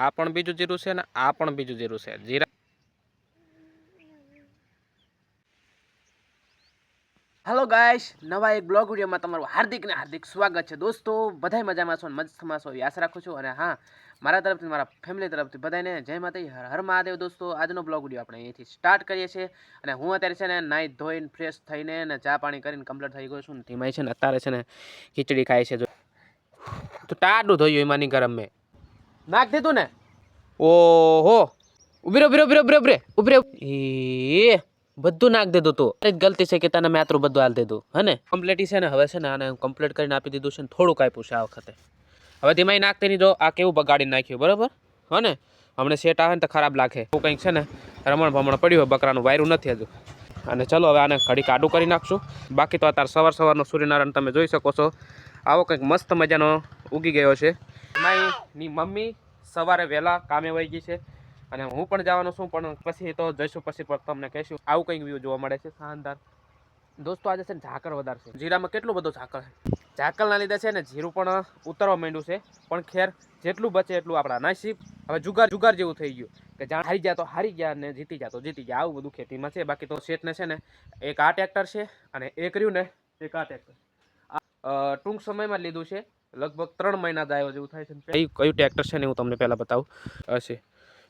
આ પણ બીજું જીરું છે ને આ પણ બીજું જીરું છે. જીરા हेलो गाइस, नवा एक ब्लॉग वीडियो में तमाરું हार्दिक ने हार्दिक स्वागत है। दोस्तों बधाई मजाમાં છો, મસ્તમાં છો એવી આશા રાખું છું। અને હા, મારા તરફથી મારા ફેમિલી તરફથી બધાને જય માતાજી, હર હર મહાદેવ। દોસ્તો આજનો બ્લોગ વિડિયો આપણે અહીંથી સ્ટાર્ટ કરીએ છીએ। અને હું અત્યારે છે ને નાઈ ધોઈને ફ્રેશ થઈને ને ચા પાણી કરીને કમ્પ્લીટ થઈ ગયો છું ને ધીમાઈ છે ને અત્યારે છે ને ખીચડી ખાય છે। જો તો ટાડું ધોયું એમાંની ગરમ મેં નાખ દીધું ને। ઓહો, ઉભી રે ઉભી રે એ બધું નાખ દીધું તું। એક ગલતી છે કે તને મેં આટલું બધું હાલ દીધું હે ને કમ્પ્લીટ છે ને। હવે છે ને આને કમ્પ્લીટ કરીને આપી દીધું છે ને થોડુંક આપ્યું છે આ વખતે। હવે ધીમાઈ નાખતી નહીં, જો આ કેવું બગાડી નાખ્યું બરાબર હે ને। હમણાં સેટ આવે ને તો ખરાબ લાગે એવું કંઈક છે ને રમણ ભમણ પડ્યું હોય, બકરાનું વાયરું નથી હજુ। અને ચલો હવે આને ઘડી કાઢું કરી નાખશું। બાકી તો અત્યારે સવારનો સૂર્યનારાયણ તમે જોઈ શકો છો, આવો કંઈક મસ્ત મજાનો ઉગી ગયો છે। ધીમાઈની મમ્મી સવારે વહેલા કામે વહી ગઈ છે અને હું પણ જવાનો છું, પણ પછી તો જઈશું, પછી તમને કહીશું। આવું કંઈક વ્યૂ જોવા મળે છે શાનદાર। દોસ્તો આજે છે ને ઝાકળ વધારે છે, જીરામાં કેટલું બધું ઝાકળ છે। ઝાકળના લીધે છે ને જીરું પણ ઉતરવા માંડ્યું છે, પણ ખેર જેટલું બચે એટલું આપણા નસીબ। હવે જુગાર જેવું થઈ ગયું કે જ્યાં હારી ગયા તો હારી ગયા ને જીતી ગયા તો જીતી ગયા, આવું બધું ખેતીમાં છે। બાકી તો શેઠને છે ને એક આ ટ્રેક્ટર છે અને એક રહ્યું ને એક આ ટ્રેક્ટર ટૂંક સમયમાં લીધું છે, લગભગ 3 મહિના દાયો જેવું થાય છે। કયું ટ્રેક્ટર છે ને હું તમને પહેલાં બતાવું હશે।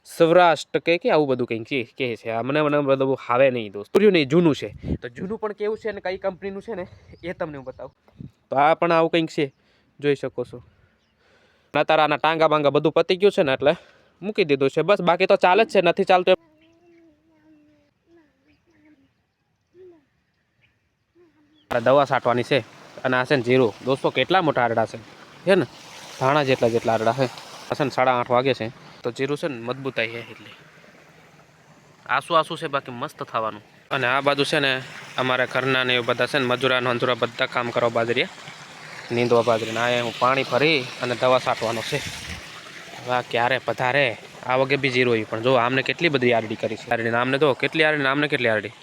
સૌરાષ્ટ્ર કે આવું બધું કંઈક કહે છે, આ મને બધું હાવે નહીં દોસ્ત, પૂર્યું નહીં જૂનું છે। તો જૂનું પણ કેવું છે ને કઈ કંપનીનું છે ને એ તમને હું બતાવું। તો આ પણ આવું કંઈક છે, જોઈ શકો છો। અત્યારે આના ટાંગા બાંગા બધું પતી ગયું છે ને એટલે મૂકી દીધું છે બસ। બાકી તો ચાલે જ છે, નથી ચાલતું દવા છાંટવાની છે। અને આ છે ને જીરું દોસ્તો કેટલા મોટા આરડા છે ને, ધાણા જેટલા આરડા છે। છે ને 8:30 વાગે છે તો જીરું છે ને મજબૂતાઈ છે, એટલે આસુ છે, બાકી મસ્ત થવાનું। અને આ બાજુ છે ને અમારા ઘરના ને બધા છે ને મજૂરા બધા કામ કરવા બાજરીયા નીંદવા બાજરીને આ હું પાણી ભરી અને દવા છાંટવાનો છે। વાહ ક્યારે પધારે આ વગે બી જીરું, પણ જો આમને કેટલી બધી આરડી કરી છે। આરડી આમને તો કેટલી આરડી, આમને કેટલી આરડી,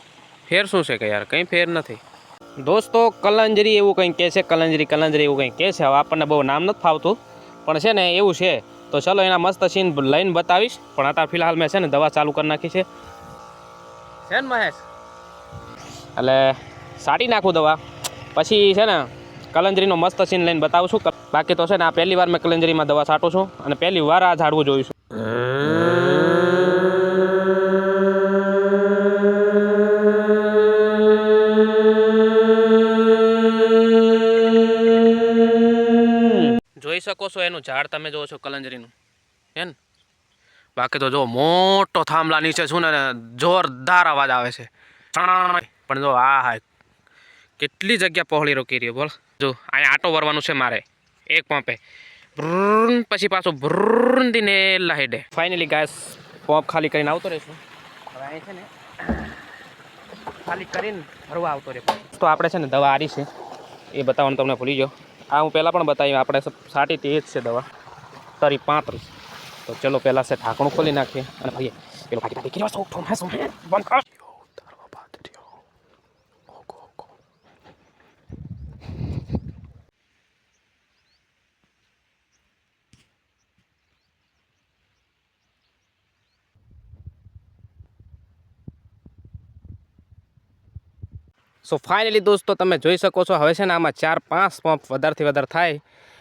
ફેર શું છે કે યાર કંઈ ફેર નથી દોસ્તો। કલંજરી એવું કંઈક કહે છે, કલંજરી એવું કંઈક કહે છે। હવે આપણને બહુ નામ નથી ફાવતું, પણ છે ને એવું છે। તો ચલો એના મસ્ત સીન લઈને બતાવીશ, પણ અત્યારે ફિલહાલ મેં છે ને દવા ચાલુ કરી નાખી છે ને મહેશ, એટલે સાટી નાખું દવા, પછી છે ને કલંજરીનો મસ્ત સીન લઈને બતાવું છું। બાકી તો છે ને આ પહેલી વાર મેં કલંજરીમાં દવા છાંટું છું અને પહેલી વાર આ ઝાડવું જોયું છું। જોઈ શકો છો એનું ઝાડ તમે જોવો છો કલંજરીનું હે ને। બાકી તો જો મોટો થાંભલા નીચે છું ને જોરદાર અવાજ આવે છે, પણ જો આ હા કેટલી જગ્યા પહોળી રોકી રહ્યો બોલ। જો અહીંયા આટો વરવાનું છે મારે એક પંપે, પછી પાછું ભ્રુંદીને લાહેડે। ફાઇનલી ગાઈસ પંપ ખાલી કરીને આવતો રહીશું। હવે અહીં છે ને ખાલી કરીને ભરવા આવતો રહે। તો આપણે છે ને દવા આરી છે એ બતાવવાનું તમને ભૂલી ગયો। આ હું પહેલાં પણ બતાવી, આપણે છાંટી તે જ છે દવા તારી 35। તો ચલો પહેલાં છે ઢાંકણું ખોલી નાખીએ અને ભાઈ પેલો બંધ કર। સો ફાઇનલી દોસ્તો તમે જોઈ શકો છો, હવે છે ને આમાં 4-5 પંપ વધારેથી વધારે થાય।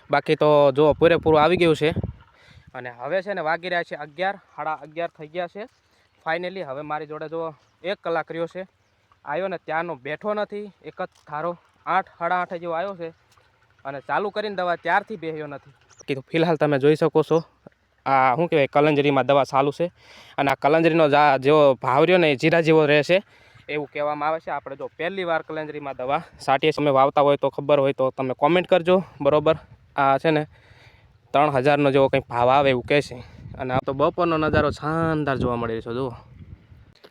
બાકી તો જો પૂરેપૂરું આવી ગયું છે। અને હવે છે ને વાગી રહ્યા છે 11, સાડા 11 થઈ ગયા છે ફાઇનલી। હવે મારી જોડે જો 1 કલાક રહ્યો છે, આવ્યો ને ત્યારનો બેઠો નથી, એક જ ધારો 8, સાડા 8 જેવો આવ્યો છે અને ચાલુ કરીને દવા ત્યારથી બેહ્યો નથી। કીધું ફિલહાલ તમે જોઈ શકો છો આ શું કહેવાય કલંજરીમાં દવા ચાલુ છે। અને આ કલંજરીનો જેવો ભાવ રહ્યો ને એ જીરા જેવો રહેશે એવું કહેવામાં આવે છે। આપણે જો પહેલી વાર કલંજરીમાં દવા છાંટીએ તમે વાવતા હોય તો ખબર હોય તો તમે કોમેન્ટ કરજો બરાબર। આ છે ને 3000નો જેવો કંઈક ભાવ આવે એવું કહે છે। અને આ તો બપોરનો નજારો શાનદાર જોવા મળી રહ્યો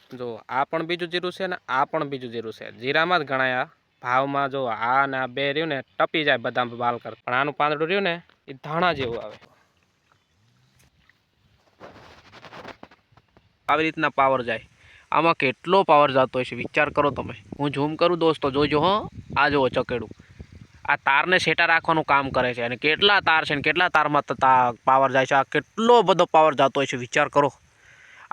છે। જો આ પણ બીજું જીરું છે ને આ પણ બીજું જીરું છે, જીરામાં જ ગણાયા ભાવમાં। જો આ ને આ બે રહ્યું ને ટપી જાય બધા બાલ કર, પણ આનું પાંદડું રહ્યું ને એ ધાણા જેવું આવે। આવી રીતના પાવર જાય, આમાં કેટલો પાવર જતો હશે વિચાર કરો તમે। હું ઝૂમ કરું દોસ્તો જોજો હો, આ જુઓ ચકેડું, આ તારને સેટા રાખવાનું કામ કરે છે અને કેટલા તાર છે ને કેટલા તારમાં પાવર જાય છે. આ કેટલો બધો પાવર જતો હોય છે વિચાર કરો.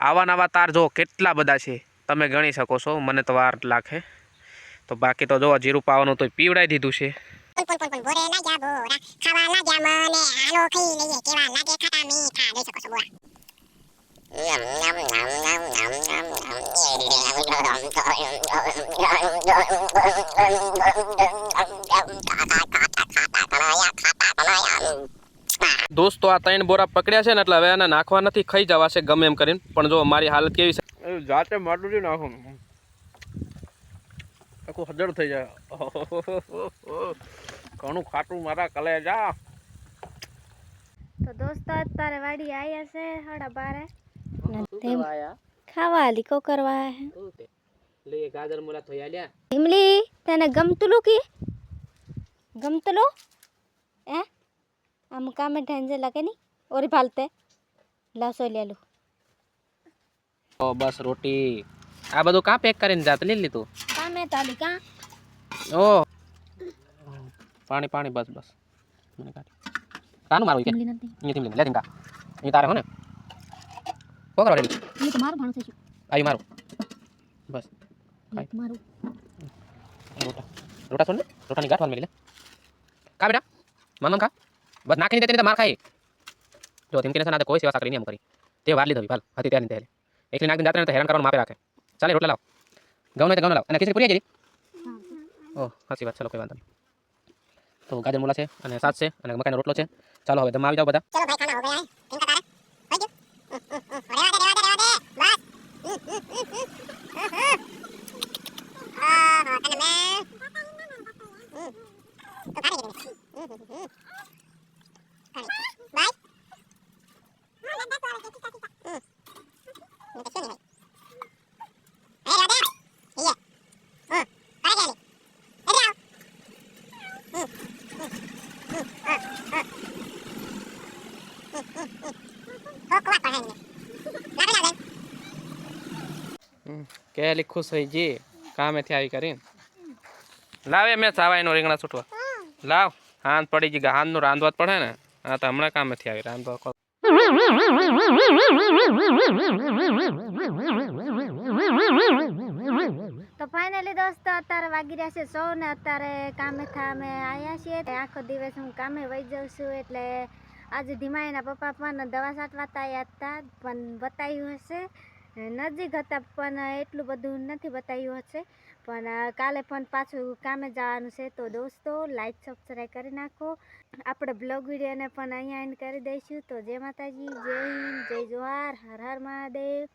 આવા નવા તાર જો કેટલા બધા છે તમે ગણી શકો છો. મને તો વાર લાગે. તો બાકી તો જો જીરું પાવાનું તો પીવડાવી દીધું છે. દોસ્તો આ 3 બોરા પકડ્યા છે ને એટલે હવે એને નાખવા નથી, ખાઈ જવાશે ગમે એમ કરીને. પણ જો મારી હાલત કેવી છે, જાતે માટલું નાખું આખું હજર થઈ જાય. ઘણું ખાટું મારા કલેજા. તો દોસ્તો અત્યારે વાડી આયા છે 12:30 ખાવા લીકો કરવા હે. લે ગાજર મુલા થોયા લ્યા. હિમલી તને ગમતુલું કે ગમતુલું હે આમ કામે ઢંજે લાગે ની ઓરી ભાલતે લાસો લેલું. ઓ બસ રોટી આ બધું કા પેક કરીને જાત લઈ લીધું કામે તાલી કા. ઓ પાણી પાણી બસ બસ મને કાઢી કાનું મારું કે અહીં થી લે દિનકા અહીં તારે હો ને કો કરો રેડી ઈ તો મારું ભાણું છે શું આઈ મારું બસ ઈ મારું રોટા રોટા સુન રોટાની ગાંઠ વાલ મેલી લે કા બેટા મન ખા બસ નાખી દે તેને માર ખાઈ જો તેમ કે ના કોઈ સેવા સાકરી નહીં એમ કરી તે વાર લીધો ભાલ હતી ત્યાં ને એકલી નાખી જાત્રા તો હેરાન કરવાનું માપે રાખે. ચાલે રોટલા લાવ ઘઉં ને ઘઉં લાવ અને ખીચડી પૂરી આવી ગઈ. ઓ સાચી વાત. ચલો કોઈ વાંધો નહીં. તો ગાજર મૂલા છે અને સાસ છે અને મકાઈનો રોટલો છે. ચાલો હવે તમે આવી જાઓ બધા. ચલો ભાઈ ખાના હો ગયા હે કિનકા તારે હોય ગયો કેલી ખુશ થઈ જી કામેથી આવી કરીને લાવે મેં સાવાઈનો રીંગણા છૂટવા લાવ. હાથ પડી ગઈ હાથનું રાંધવા જ પડે ને. હા તો હમણાં કામેથી આવી રાંધવા. તો ફાઇનલી દોસ્તો અત્યારે વાગી રહ્યા છે 100 ને અત્યારે કામે થામે આવ્યા છીએ. આખો દિવસ હું કામે વહી જાઉં છું એટલે આજે ધીમાઈના પપ્પા પણ દવા છાંટવા આવ્યા હતા પણ બતાવ્યું હશે નજીક હતા પણ એટલું બધું નથી બતાવ્યું હશે. પણ કાલે પણ પાછું કામે જવાનું છે. તો દોસ્તો લાઈક સબસ્ક્રાઈબ કરી નાખો. આપણે બ્લોગ વિડીયોને પણ અહીંયા એન્ડ કરી દઈશું. તો જય માતાજી, જય હિન્દ, જય જોહાર, હર હર મહાદેવ.